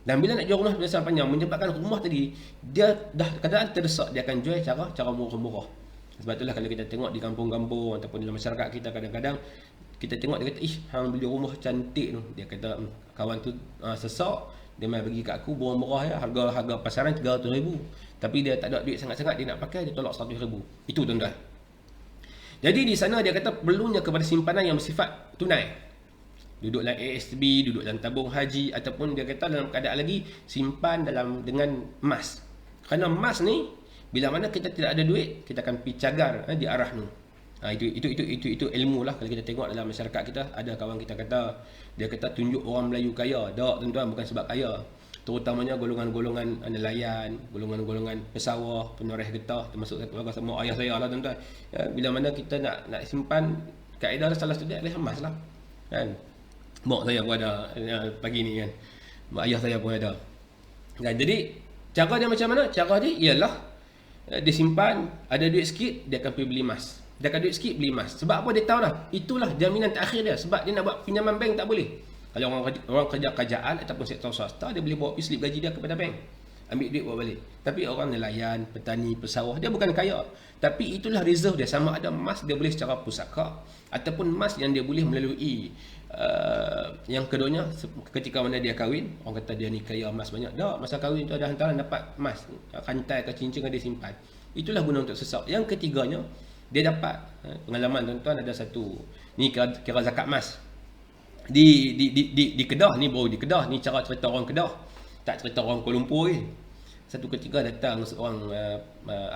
Dan bila nak jual rumah biasa panjang, menyebabkan rumah tadi dia dah kadang terdesak, dia akan jual cara murah-murah. Sebab itulah kalau kita tengok di kampung-kampung ataupun dalam masyarakat kita, kadang-kadang kita tengok dia kata, hang beli rumah cantik tu, dia kata kawan tu sesak, dia mai bagi kat aku murah ya, harga pasaran 300,000, tapi dia tak ada duit sangat-sangat, dia nak pakai, dia tolak 100,000. Itu tuan-tuan. Jadi di sana dia kata perlunya kepada simpanan yang bersifat tunai, duduk dalam ASB, duduk dalam tabung haji, ataupun dia kata dalam keadaan lagi simpan dengan emas. Kerana emas ni bila mana kita tidak ada duit, kita akan pergi cagar di Arahnu. Itu ilmu lah. Kalau kita tengok dalam masyarakat kita, ada kawan kita kata, dia kata tunjuk orang Melayu kaya. Tak tuan-tuan, bukan sebab kaya, terutamanya golongan-golongan nelayan, golongan-golongan pesawah, penoreh getah, termasuk keluarga sama ayah saya lah tuan-tuan. Bila mana kita nak simpan, kaedah salah satu dia adalah emas lah, kan. Mak saya pun ada pagi ni, kan, mak ayah saya pun ada, kan. Jadi cara dia macam mana? Cara dia ialah dia simpan, ada duit sikit dia akan pergi beli emas, dia akan duit sikit beli emas. Sebab apa? Dia tahu lah itulah jaminan terakhir dia. Sebab dia nak buat pinjaman bank tak boleh. Kalau orang kerja kerajaan ataupun sektor swasta, dia boleh bawa slip gaji dia kepada bank, ambil duit bawa balik. Tapi orang nelayan, petani, pesawah, dia bukan kaya, tapi itulah reserve dia. Sama ada emas dia boleh secara pusaka, ataupun emas yang dia boleh melalui yang keduanya ketika mana dia kahwin. Orang kata dia ni kaya emas banyak, tak, masa kahwin tu ada hantaran dapat emas, rantai ke cincin dia simpan. Itulah guna untuk sesak. Yang ketiganya, Dia dapat pengalaman tuan-tuan, ada satu ni kira zakat emas di Kedah ni, baru di Kedah ni, cara cerita orang Kedah, tak cerita orang Kuala Lumpur ni. Satu ketika datang seorang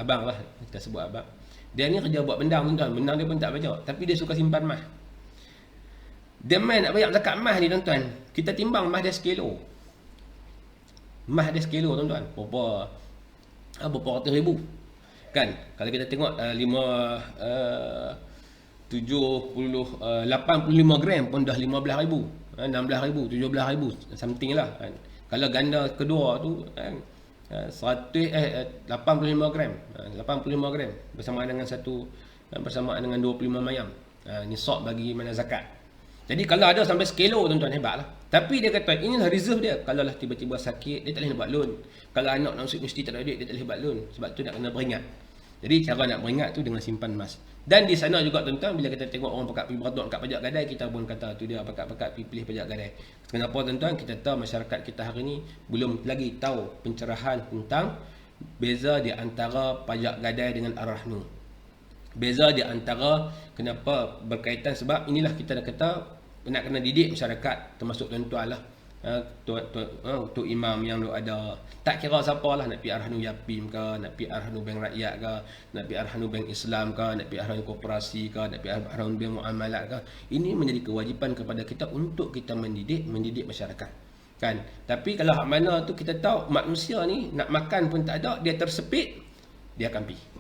abang lah, kita sebut abang. Dia ni kerja buat bendang tuan-tuan, bendang dia pun tak banyak, tapi dia suka simpan emas. Dia main nak bayar zakat emas ni tuan-tuan, kita timbang emas dia sekilo. Emas dia sekilo tuan-tuan, berapa ratus ribu kan. Kalau kita tengok 85 gram pun dah 15,000, 16,000, 17,000 something lah kan. Kalau ganda kedua tu kan 85 gram, 85 gram bersamaan dengan bersamaan dengan 25 mayam. Nisab bagi mana zakat. Jadi kalau ada sampai sekilo tuan-tuan, hebatlah. Tapi dia kata inilah reserve dia. Kalau lah tiba-tiba sakit, dia tak boleh nak buat loan. Kalau anak nak masuk universiti tak ada duit, dia tak boleh buat loan. Sebab tu nak kena beringat. Jadi cara nak beringat tu dengan simpan emas. Dan di sana juga tuan-tuan, bila kita tengok orang pakat pergi beratur kat pajak gadai, kita pun kata tu dia pakat-pakat pergi pilih pajak gadai. Kenapa tuan-tuan? Kita tahu masyarakat kita hari ni belum lagi tahu pencerahan tentang beza di antara pajak gadai dengan ar-rahnu. Beza di antara kenapa berkaitan, sebab inilah kita dah kata nak kena didik masyarakat, termasuk tuan-tuan lah, untuk imam yang ada, tak kira siapa lah, nak pergi ar-rahnu Yapim ke, nak pergi ar-rahnu Bank Rakyat ke, nak pergi ar-rahnu Bank Islam ke, nak pergi ar-rahnu Koperasi ke, nak pergi ar-rahnu Bank Muamalat ke. Ini menjadi kewajipan kepada kita untuk kita mendidik masyarakat kan. Tapi kalau hak mana tu kita tahu manusia ni nak makan pun tak ada, dia tersepit, dia akan pergi.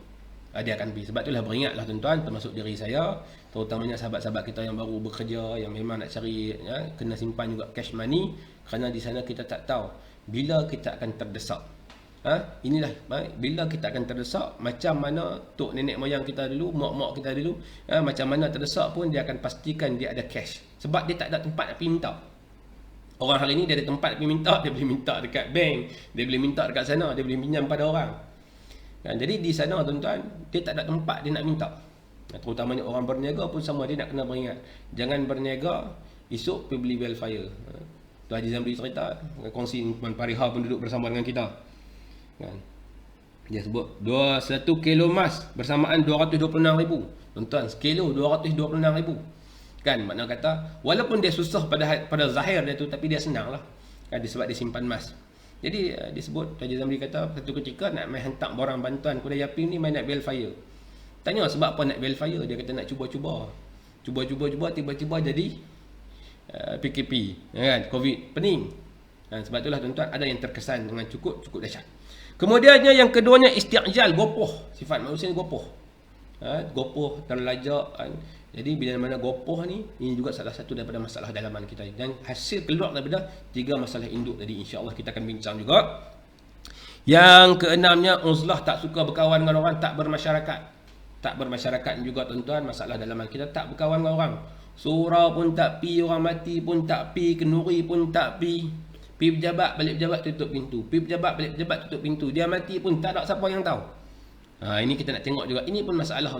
Sebab itulah beringatlah tuan-tuan, termasuk diri saya, terutamanya sahabat-sahabat kita yang baru bekerja, yang memang nak cari kena simpan juga cash money, kerana di sana kita tak tahu bila kita akan terdesak. Inilah bila kita akan terdesak, macam mana tok nenek moyang kita dulu, mak-mak kita dulu, macam mana terdesak pun dia akan pastikan dia ada cash. Sebab dia tak ada tempat nak pergi minta. Orang hari ni dia ada tempat nak pergi minta, dia boleh minta dekat bank, dia boleh minta dekat sana, dia boleh pinjam pada orang. Jadi di sana tuan-tuan, dia tak ada tempat dia nak minta. Terutamanya orang berniaga pun sama, dia nak kena beringat, jangan berniaga esok pergi beli welfare. Tu Haji Zamri cerita, kongsi Tuan Pariha pun duduk bersama dengan kita kan. Dia sebut 1 kilo emas bersamaan 226,000 tuan-tuan, sekilo 226,000 kan. Makna kata walaupun dia susah pada zahir dia tu, tapi dia senang lah kan, sebab dia simpan emas. Jadi disebut Haji Zamri kata satu ketika nak main hantar barang bantuan kepada Yapim ni, main nak build fire. Tanya sebab apa nak build fire, dia kata nak cuba-cuba, tiba-tiba jadi PKP kan, Covid, pening. Sebab itulah tuan-tuan, ada yang terkesan dengan cukup dahsyat. Kemudiannya yang keduanya isti'jal, gopoh. Sifat manusia ni gopoh. Gopoh, terlajak kan. Jadi bila mana gopoh ni, ini juga salah satu daripada masalah dalaman kita, dan hasil keluar daripada 3 masalah induk tadi. InsyaAllah kita akan bincang juga. Yang keenamnya, uzlah, tak suka berkawan dengan orang, tak bermasyarakat juga tuan-tuan. Masalah dalaman kita, tak berkawan dengan orang. Surau pun tak pi, orang mati pun tak pi, kenduri pun tak pi. Pi pejabat, balik pejabat tutup pintu. Pi pejabat, balik pejabat tutup pintu. Dia mati pun tak ada siapa yang tahu. Ini kita nak tengok juga. Ini pun masalah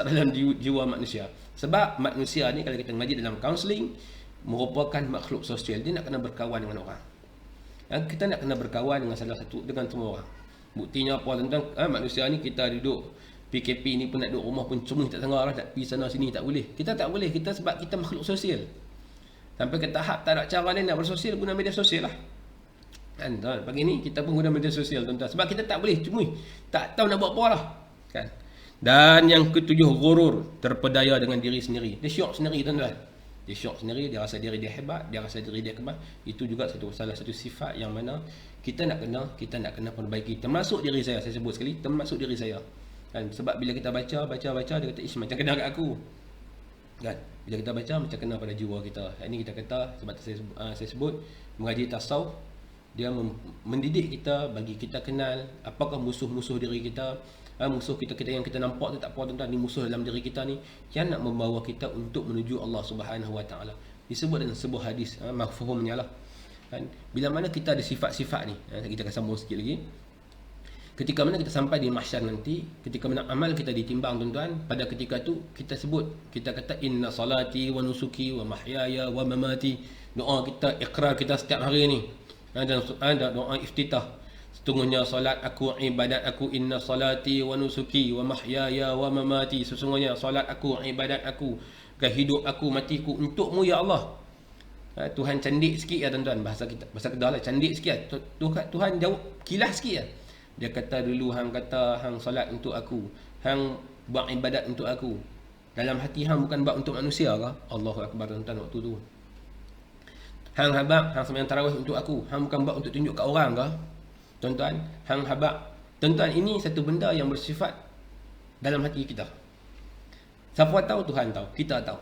dalam jiwa manusia. Sebab manusia ni kalau kita mengaji dalam kaunseling, merupakan makhluk sosial. Dia nak kena berkawan dengan orang. Kita nak kena berkawan dengan dengan semua orang. Buktinya apa tuan-tuan? Manusia ni kita duduk PKP ni pun nak duduk rumah pun cemuh tak tengah lah, nak pergi sana sini tak boleh. Kita tak boleh, kita sebab kita makhluk sosial. Sampai ke tahap tak ada cara lain nak bersosial, guna media sosial lah. Kan, pagi ni kita pun guna media sosial tuan-tuan. Sebab kita tak boleh cemuh, tak tahu nak buat apa lah. Kan. Dan yang ketujuh, ghurur, terpedaya dengan diri sendiri. Dia syok sendiri tuan-tuan. Dia syok sendiri, dia rasa diri dia hebat, dia rasa diri dia kebal. Itu juga salah satu sifat yang mana kita nak kena perbaiki. Termasuk diri saya sebut sekali, termasuk diri saya. Kan, sebab bila kita baca dia kata macam kena kat aku kan. Bila kita baca macam kena pada jiwa kita. Ini kita kata sebab saya sebut mengaji tasawuf, dia mendidik kita, bagi kita kenal apakah musuh-musuh diri kita. Musuh kita yang kita nampak tu tak apa tuan-tuan, ni musuh dalam diri kita ni yang nak membawa kita untuk menuju Allah Subhanahu Wa Taala. Disebut dalam sebuah hadis, mafhumnya lah kan, bila mana kita ada sifat-sifat ni, kita akan sambung sikit lagi. Ketika mana kita sampai di mahsyar nanti, ketika mana amal kita ditimbang tuan-tuan, pada ketika tu kita sebut, kita kata inna salati wa nusuki wa mahyaya wa mamati. Doa kita, ikrar kita setiap hari ni, dan doa iftitah. Sesungguhnya solat aku, ibadat aku, inna salati wa nusuki wa mahyaya wa mamati. Sesungguhnya solat aku, ibadat aku, hidup aku, matiku untukmu ya Allah. Tuhan candik sikit ya tuan-tuan, bahasa Kedah lah, candik sikit ya. Tuhan jauh kilas sikit ya. Dia kata dulu, hang kata hang solat untuk aku, hang buat ibadat untuk aku. Dalam hati hang bukan buat untuk manusia ke? Allahu Akbar tuan-tuan waktu tu. Hang habaq, hang sembahyang tarawih untuk aku, hang bukan buat untuk tunjuk kat orang ke? Tuan-tuan, hang habaq. Tuan-tuan, ini satu benda yang bersifat dalam hati kita. Siapa tahu? Tuhan tahu, kita tahu.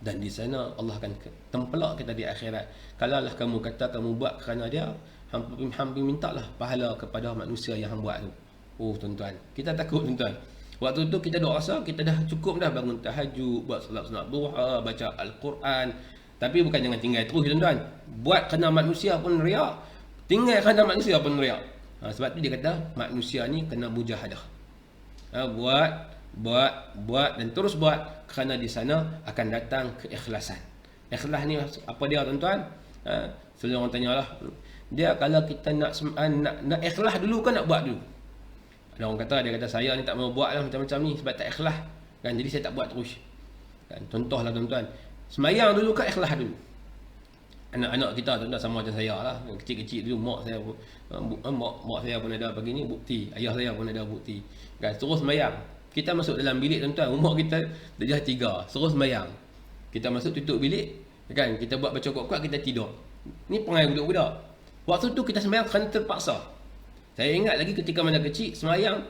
Dan di sana Allah akan tempelak kita di akhirat. Kalaulah kamu kata kamu buat kerana dia, hampir mintalah pahala kepada manusia yang hang buat tu. Oh tuan-tuan, kita takut tuan-tuan. Waktu tu kita dah rasa kita dah cukup dah bangun tahajud, buat solat sunat duha, baca Al-Quran. Tapi bukan jangan tinggal terus tuan-tuan. Buat kerana manusia pun riak, tinggal kerana manusia pun riak. Sebab tu dia kata manusia ni kena mujahadah. Buat dan terus buat, kerana di sana akan datang keikhlasan. Ikhlas ni apa dia tuan-tuan? Selalu orang tanyalah, dia kalau kita nak ikhlas dulu kan nak buat dulu? Ada orang kata, dia kata saya ni tak mau buat lah macam-macam ni sebab tak ikhlas kan, jadi saya tak buat terus kan. Contohlah tuan-tuan, semayang dulu kan ikhlas dulu. Anak-anak kita tuan-tuan sama macam saya lah, kecil-kecil dulu mak saya pun ada bagi ni bukti, ayah saya pun ada bukti kan, terus semayang. Kita masuk dalam bilik tuan-tuan, umur kita darjah 3, terus semayang. Kita masuk tutup bilik kan, kita buat baca kuat-kuat, kita tidur. Ni perangai budak-budak. Waktu tu kita semayang kerana terpaksa. Saya ingat lagi ketika mana kecil, semayang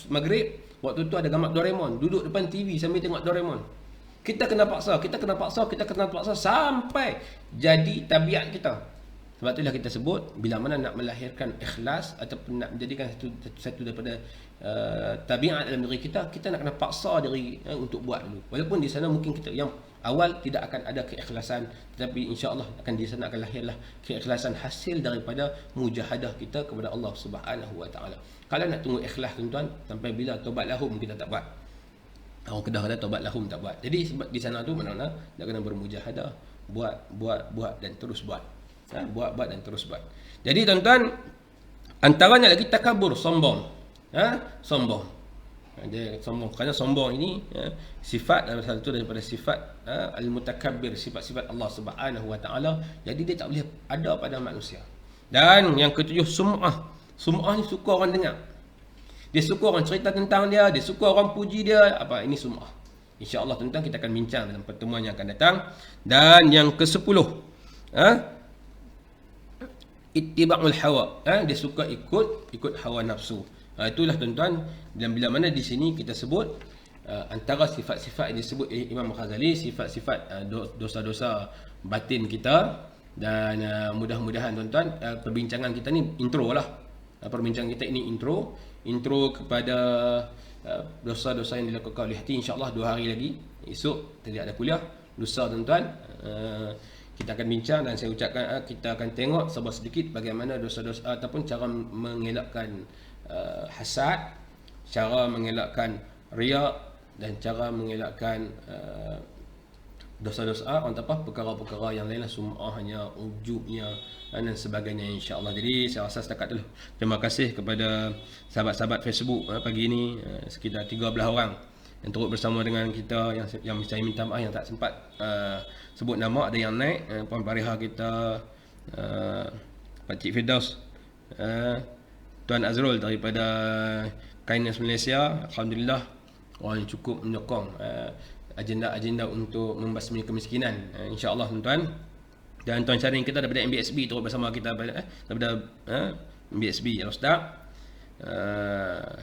maghrib, waktu tu ada gambar Doraemon, duduk depan TV sambil tengok Doraemon. Kita kena paksa sampai jadi tabiat kita. Sebab itulah kita sebut, bila mana nak melahirkan ikhlas ataupun nak menjadikan satu daripada tabiat dalam diri kita, kita nak kena paksa diri untuk buat dulu. Walaupun di sana mungkin kita yang awal tidak akan ada keikhlasan, tetapi insya-Allah akan di sana akan lahirlah keikhlasan hasil daripada mujahadah kita kepada Allah Subhanahu Wa Taala. Kalau nak tunggu ikhlas tuan-tuan, sampai bila taubat lahum kita tak buat. Orang Kedah kata taubat lahum tak buat. Jadi sebab di sana tu mana-mana nak kena bermujahadah, buat dan terus buat. Buat dan terus buat. Jadi tuan-tuan, antaranya lagi takabur, sombong. Sombong. Dia sombong, kerana sombong ini sifat adalah satu daripada sifat al-mutakabbir, sifat-sifat Allah Subhanahu Wa Taala. Jadi dia tak boleh ada pada manusia. Dan yang ketujuh, sum'ah. Sum'ah ni suka orang dengar. Dia suka orang cerita tentang dia, dia suka orang puji dia. Apa ini sum'ah? Insya-Allah tuan-tuan kita akan bincang dalam pertemuan yang akan datang. Dan yang ke-10, ittiba'ul hawa. Dia suka ikut hawa nafsu. Itulah tuan-tuan, dan bila mana di sini kita sebut antara sifat-sifat yang disebut Imam Ghazali, sifat-sifat dosa-dosa batin kita. Dan mudah-mudahan tuan-tuan, perbincangan kita ni intro lah. Perbincangan kita ini intro kepada dosa-dosa yang dilakukan oleh hati. InsyaAllah 2 hari lagi, esok tidak ada kuliah, lusa tuan-tuan, kita akan bincang dan saya ucapkan kita akan tengok sebuah sedikit bagaimana dosa-dosa ataupun cara mengelakkan hasad, cara mengelakkan riak dan cara mengelakkan dosa-dosa perkara-perkara yang lain lah, sum'ahnya, ujubnya dan sebagainya insya-Allah. Jadi saya rasa setakat dulu. Terima kasih kepada sahabat-sahabat Facebook pagi ini, sekitar 13 orang yang turut bersama dengan kita, yang saya minta maaf yang tak sempat sebut nama. Ada yang naik, Puan Pariha kita, Pak Cik Firdaus, Tuan Azrul daripada Kindness Malaysia. Alhamdulillah, orang yang cukup menyokong agenda-agenda untuk membasmi kemiskinan, insya-Allah tuan-tuan. Dan tuan Syarin kita daripada MBSB turut bersama kita daripada MBSB, Al-Ustaz,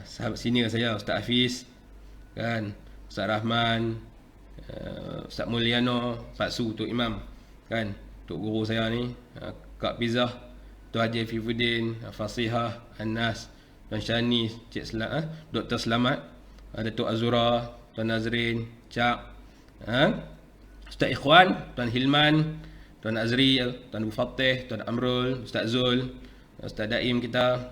sahabat senior saya Ustaz Hafiz kan, Ustaz Rahman, Ustaz Mulyano, Pak Su, Tok Imam kan, Tok Guru saya ni, Kak Pizah, Tuan Haji Fifuddin, Fasihah, Anas, Tuan Syani, Cik Dr. Selamat, ada Tok Azura, Tuan Nazrin, Cak, Ustaz Ikhwan, Tuan Hilman, Tuan Azri, Tuan Abu Fatih, Tuan Amrul, Ustaz Zul, Ustaz Daim kita,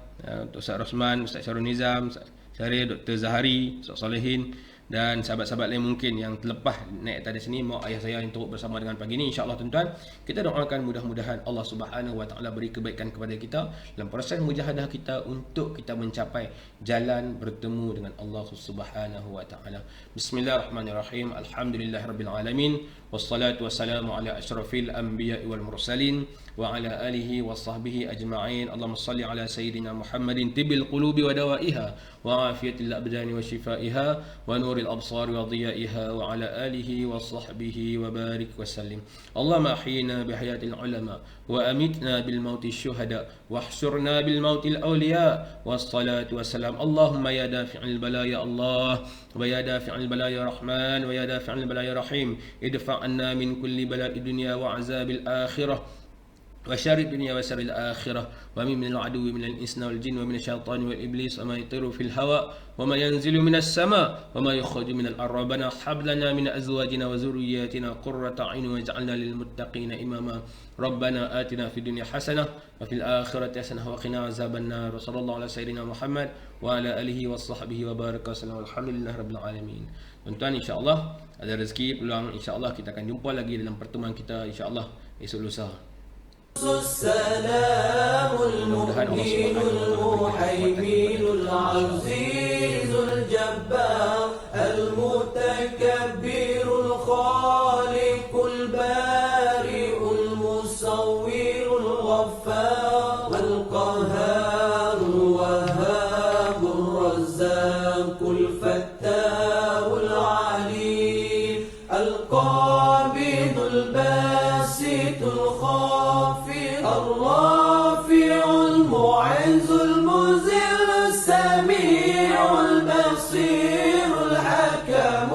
Ustaz Rosman, Ustaz Syarul Nizam, Ustaz Syarif, Dr. Zahari, Ustaz Salihin, dan sahabat-sahabat lain mungkin yang terlepas naik atas sini, mak ayah saya yang turut bersama dengan pagi ini, insya-Allah tuan-tuan, kita doakan mudah-mudahan Allah Subhanahu Wa Taala beri kebaikan kepada kita dalam proses mujahadah kita untuk kita mencapai jalan bertemu dengan Allah Subhanahu Wa Taala. Bismillahirrahmanirrahim. Alhamdulillahirabbil alamin. Wassalatu wassalamu ala asyrafil anbiya'i wal mursalin wa ala alihi wa sahbihi ajma'in. Allahumma salli ala sayyidina Muhammadin tibil qulubi wa dawaiha wa afiyatil abdani wa shifaiha wa nuril absari wa dhiyaiha wa ala alihi wa sahbihi wa barik wa sallim. Allahumma ahyina bi hayatil ulama wa amitna bil mauti syuhada wa ahsyurna bil mautil awliya. Wassalatu wassalam. Allahumma ya dafi'il balaya Allah wa ya dafi'il balaya Rahman wa ya dafi'il balaya Rahim, idfa' anna min kulli bala'i dunya wa azabil akhirah wa syarri dunya wa syarril akhirah wa min al-aduwi min al-insni wal jinni wa min asy-syaitani wal iblis wa ma yatiru fil hawa wa ma yanzilu minas sama wa ma yakhruju minal ardi. Rabbana hab lana min azwajina wa dhurriyyatina qurrata a'yun waj'alna lil muttaqina imama. Rabbana atina fid dunya hasanah wa fil akhirati hasanah wa qina azaban nar. Sallallahu ala sayyidina Muhammad wa ala alihi wa sahbihi wa baraka sallam. Alhamdulillahirabbil alamin. Tuan-tuan, insya-Allah ada rezeki peluang, insya-Allah kita akan jumpa lagi dalam pertemuan kita insya-Allah esok lusa. السلام المؤمن المهيمن العزيز الجبار المتكبر الخالق البارئ المصور الغفار القهار الوهاب الرزاق الفتاح العليم القابض الباسط الخافض الرافع المعز المذل السميع البصير الحكم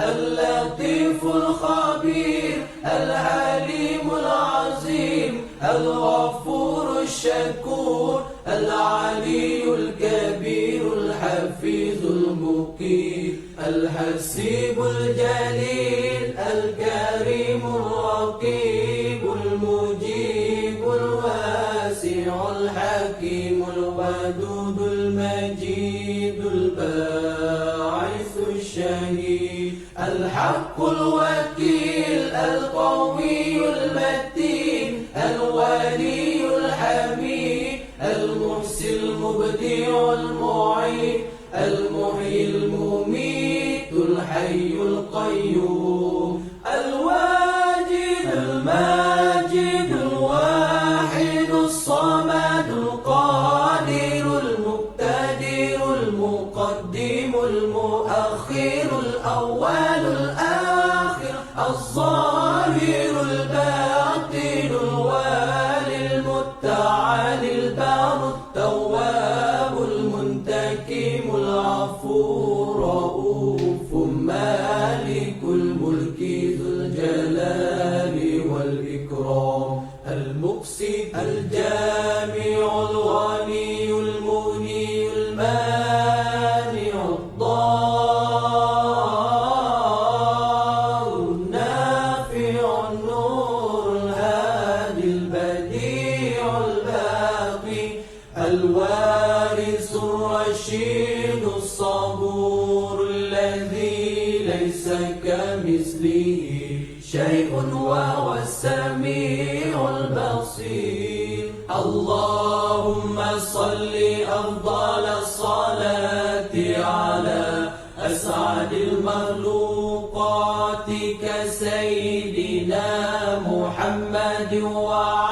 اللطيف الخبير العليم العظيم الغفور الشكور العلي الكبير الحفيظ المقيم الحسيب الجليل الكريم الرقيب المجيب الواسع الحكيم الودود المجيد الباعث الشهيد الحق الوكيل القوي المتين الولي الحميد المحسن المبدع المعين المحيي المميت الحي القيوم الواجد الماجد الواحد الصمد القادر المقتدر المقدم المؤخر الأول الآخر الظاهر الباطن الوالي المتعالي البار التواب المنتقم العفو الرؤوف مالك الملك ذو الجلال والإكرام المقسط الجامع الغني المغني المانع الضار النافع النور الهادي البديع الباقي الوارث الرشيد الصبور الذي ليس كمثله شيء وهو السميع البصير. اللهم صل أفضل الصلاة على أسعد المخلوقات كسيدنا محمد وعلى